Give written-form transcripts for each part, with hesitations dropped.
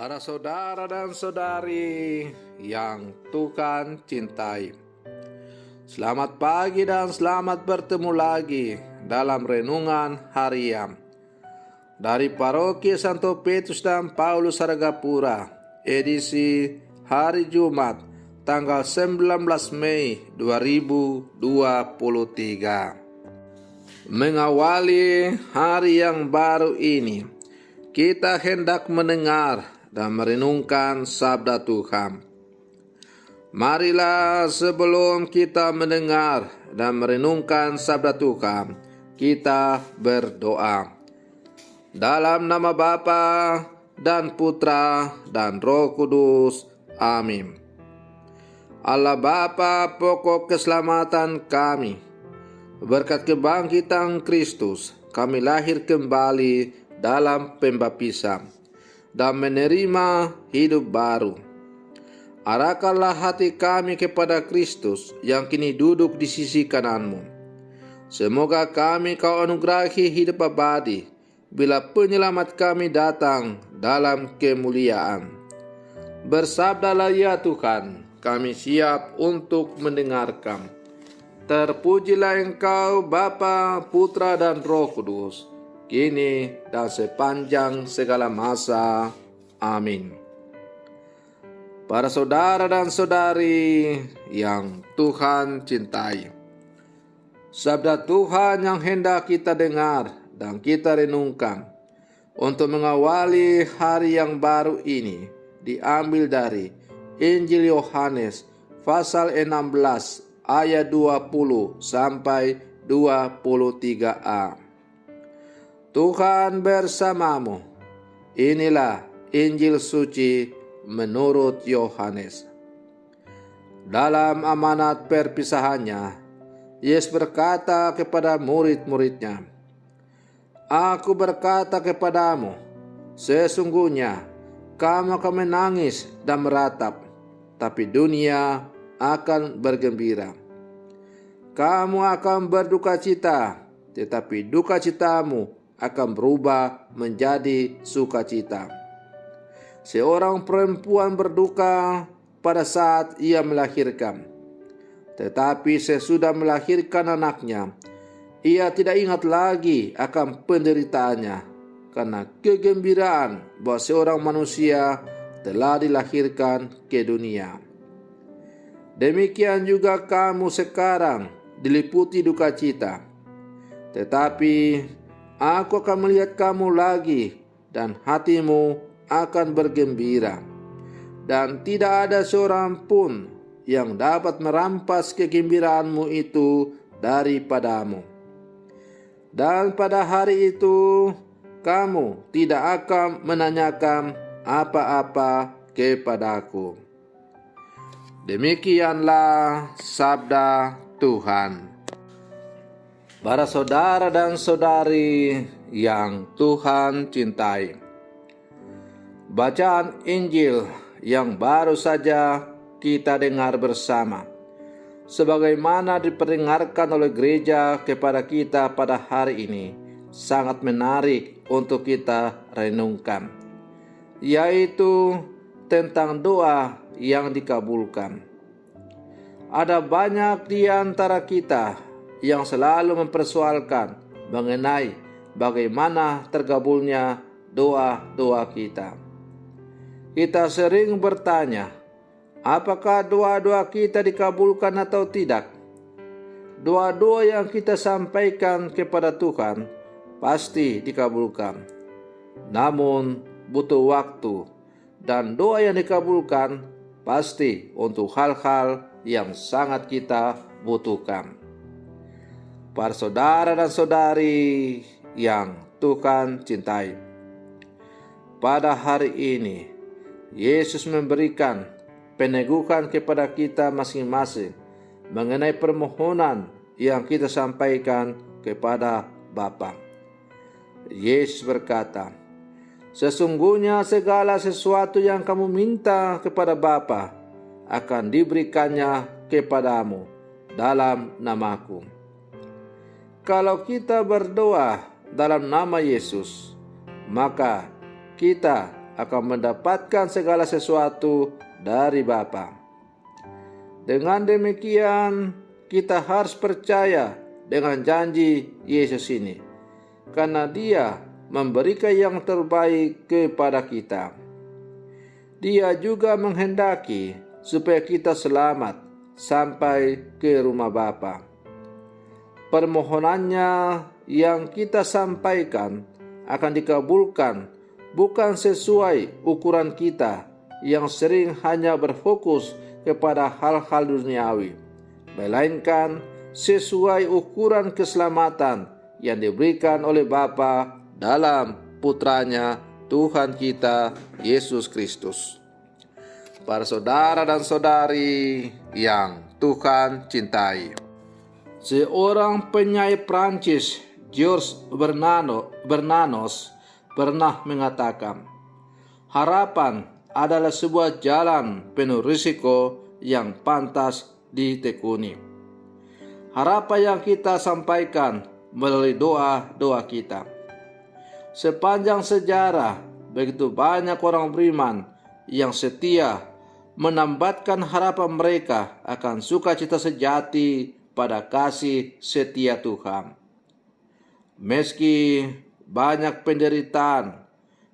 Para saudara dan saudari yang Tuhan cintai, selamat pagi dan selamat bertemu lagi dalam renungan harian dari Paroki Santo Petrus dan Paulus Saragapura, edisi hari Jumat tanggal 19 Mei 2023. Mengawali hari yang baru ini, kita hendak mendengar dan merenungkan sabda Tuhan. Marilah sebelum kita mendengar dan merenungkan sabda Tuhan, kita berdoa. Dalam nama Bapa dan Putra dan Roh Kudus. Amin. Allah Bapa, pokok keselamatan kami, berkat kebangkitan Kristus, kami lahir kembali dalam pembaptisan dan menerima hidup baru. Arahkanlah hati kami kepada Kristus yang kini duduk di sisi kanan-Mu. Semoga kami Kau anugerahi hidup abadi bila penyelamat kami datang dalam kemuliaan. Bersabdalah ya Tuhan, kami siap untuk mendengarkan. Terpujilah Engkau Bapa, Putra dan Roh Kudus, kini dan sepanjang segala masa. Amin. Para saudara dan saudari yang Tuhan cintai, sabda Tuhan yang hendak kita dengar dan kita renungkan untuk mengawali hari yang baru ini diambil dari Injil Yohanes pasal 16 ayat 20 sampai 23a. Tuhan bersamamu. Inilah Injil suci menurut Yohanes. Dalam amanat perpisahannya, Yesus berkata kepada murid-muridnya, Aku berkata kepadamu, sesungguhnya kamu akan menangis dan meratap, tapi dunia akan bergembira. Kamu akan berduka cita, tetapi duka citamu akan berubah menjadi sukacita. Seorang perempuan berduka pada saat ia melahirkan, tetapi sesudah melahirkan anaknya, ia tidak ingat lagi akan penderitaannya, karena kegembiraan bahwa seorang manusia telah dilahirkan ke dunia. Demikian juga kamu sekarang diliputi duka cita, tetapi Aku akan melihat kamu lagi dan hatimu akan bergembira. Dan tidak ada seorang pun yang dapat merampas kegembiraanmu itu daripadamu. Dan pada hari itu kamu tidak akan menanyakan apa-apa kepadaku. Demikianlah sabda Tuhan. Para saudara dan saudari yang Tuhan cintai, bacaan Injil yang baru saja kita dengar bersama, sebagaimana diperdengarkan oleh gereja kepada kita pada hari ini, sangat menarik untuk kita renungkan, yaitu tentang doa yang dikabulkan. Ada banyak di antara kita yang selalu mempersoalkan mengenai bagaimana terkabulnya doa-doa kita. Kita sering bertanya, apakah doa-doa kita dikabulkan atau tidak? Doa-doa yang kita sampaikan kepada Tuhan pasti dikabulkan. Namun butuh waktu, dan doa yang dikabulkan pasti untuk hal-hal yang sangat kita butuhkan. Para saudara dan saudari yang Tuhan cintai, pada hari ini Yesus memberikan peneguhan kepada kita masing-masing mengenai permohonan yang kita sampaikan kepada Bapa. Yesus berkata, sesungguhnya segala sesuatu yang kamu minta kepada Bapa akan diberikannya kepadamu dalam namaku. Kalau kita berdoa dalam nama Yesus, maka kita akan mendapatkan segala sesuatu dari Bapa. Dengan demikian, kita harus percaya dengan janji Yesus ini, karena Dia memberikan yang terbaik kepada kita. Dia juga menghendaki supaya kita selamat sampai ke rumah Bapa. Permohonannya yang kita sampaikan akan dikabulkan bukan sesuai ukuran kita yang sering hanya berfokus kepada hal-hal duniawi, melainkan sesuai ukuran keselamatan yang diberikan oleh Bapa dalam Putranya Tuhan kita Yesus Kristus. Para saudara dan saudari yang Tuhan cintai, seorang penyair Prancis, Georges Bernanos, pernah mengatakan, harapan adalah sebuah jalan penuh risiko yang pantas ditekuni. Harapan yang kita sampaikan melalui doa-doa kita. Sepanjang sejarah, begitu banyak orang beriman yang setia menambatkan harapan mereka akan sukacita sejati pada kasih setia Tuhan. Meski banyak penderitaan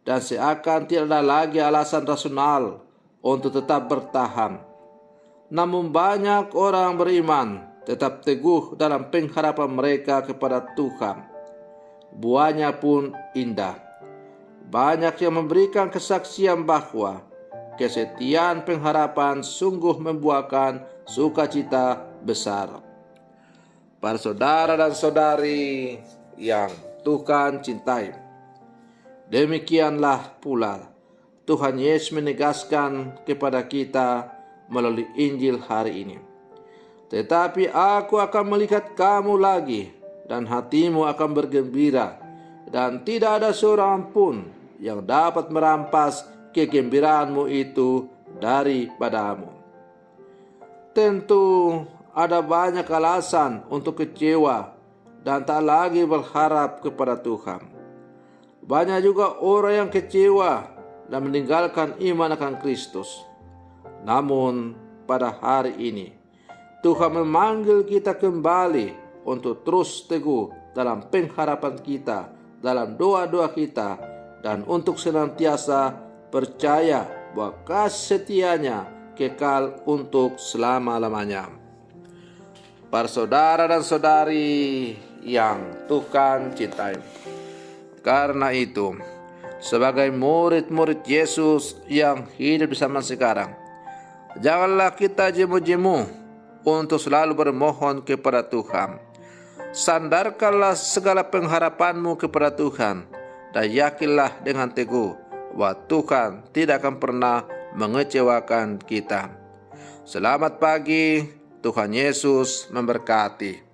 dan seakan tidak ada lagi alasan rasional untuk tetap bertahan, namun banyak orang beriman tetap teguh dalam pengharapan mereka kepada Tuhan. Buahnya pun indah. Banyak yang memberikan kesaksian bahwa kesetiaan pengharapan sungguh membuahkan sukacita besar. Para saudara dan saudari yang Tuhan cintai, demikianlah pula Tuhan Yesus menegaskan kepada kita melalui Injil hari ini. Tetapi aku akan melihat kamu lagi, dan hatimu akan bergembira, dan tidak ada seorang pun yang dapat merampas kegembiraanmu itu daripadamu. Tentu ada banyak alasan untuk kecewa dan tak lagi berharap kepada Tuhan. Banyak juga orang yang kecewa dan meninggalkan iman akan Kristus. Namun pada hari ini Tuhan memanggil kita kembali untuk terus teguh dalam pengharapan kita, dalam doa-doa kita, dan untuk senantiasa percaya bahwa kasih setianya kekal untuk selama-lamanya. Para saudara dan saudari yang Tuhan cintai, karena itu, sebagai murid-murid Yesus yang hidup di zaman sekarang, janganlah kita jemu-jemu untuk selalu bermohon kepada Tuhan. Sandarkanlah segala pengharapanmu kepada Tuhan, dan yakinlah dengan teguh bahwa Tuhan tidak akan pernah mengecewakan kita. Selamat pagi, Tuhan Yesus memberkati.